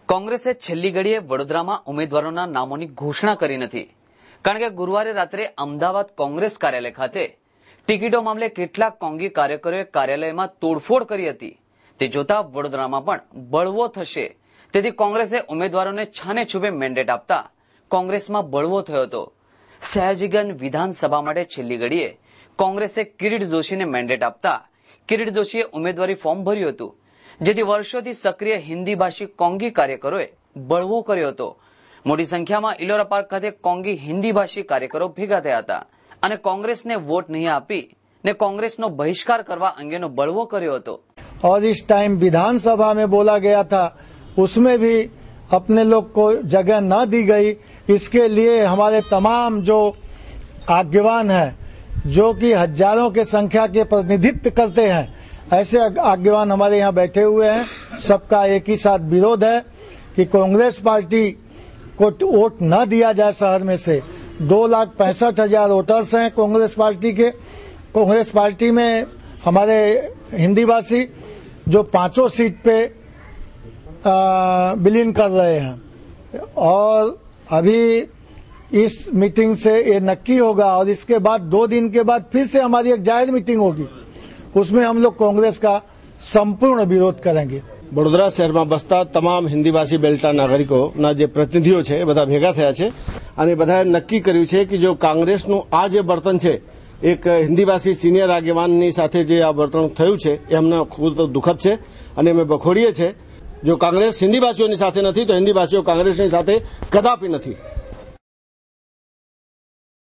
કોંગ્રેસે છેલ્લી ઘડીએ વડોદરામાં ઉમેદવારોના નામોની ઘોષણા કરી નથી, કારણ કે ગુરુવારે રાત્રે અમદાવાદ કોંગ્રેસ કાર્યાલય ખાતે ટિકિટો મામલે કેટલાક કોંગી કાર્યકરોએ કાર્યાલયમાં તોડફોડ કરી હતી. તે જોતા વડોદરામાં પણ બળવો થશે, તેથી કોંગ્રેસે ઉમેદવારોને છાને છુપે મેન્ડેટ આપતા કોંગ્રેસમાં બળવો થયો હતો. સયાજીગંજ વિધાનસભા માટે છેલ્લી ઘડીએ કોંગ્રેસે કિરીટ જોશીને મેન્ડેટ આપતા કિરીટ જોશીએ ઉમેદવારી ફોર્મ ભર્યું હતું, જેથી વર્ષોથી સક્રિય હિન્દી ભાષી કોંગી કાર્યકરોએ બળવો કર્યો હતો. મોટી સંખ્યામાં ઇલોરા પાર્ક ખાતે કોંગી હિન્દી ભાષી કાર્યકરો ભેગા થયા હતા અને કોંગ્રેસને વોટ નહીં આપી ને કોંગ્રેસનો બહિષ્કાર કરવા અંગેનો બળવો કર્યો હતો. और इस टाइम विधानसभा में बोला गया था, उसमें भी अपने लोग को जगह न दी गई. इसके लिए हमारे तमाम जो आज्ञावान हैं, जो कि हजारों के संख्या के प्रतिनिधित्व करते हैं, ऐसे आज्ञावान हमारे यहाँ बैठे हुए हैं. सबका एक ही साथ विरोध है कि कांग्रेस पार्टी को वोट न दिया जाए. शहर में से 2,65,000 वोटर्स हैं कांग्रेस पार्टी के. कांग्रेस पार्टी में हमारे हिंदी भाषी जो 5 सीट पे विलीन कर रहे हैं, और अभी इस मीटिंग से ये नक्की होगा और इसके बाद 2 दिन के बाद फिर से हमारी एक जाहिर मीटिंग होगी. उसमें हम लोग कांग्रेस का संपूर्ण विरोध करेंगे. વડોદરા શહેરમાં બસતા તમામ હિન્દી ભાષી બેલ્ટના નાગરિકોના જે પ્રતિનિધિઓ છે એ બધા ભેગા થયા છે અને બધાએ નક્કી કર્યું છે કે જો કોંગ્રેસનું આ જે વર્તન છે, એક હિન્દી ભાષી સિનિયર આગેવાનની સાથે જે આ વર્તન થયું છે એ અમને ખૂબ દુઃખદ છે અને અમે બખોડીએ છીએ. જો કોંગ્રેસ હિન્દી ભાષીઓની સાથે નથી તો હિન્દી ભાષીઓ કોંગ્રેસની સાથે કદાપી નથી.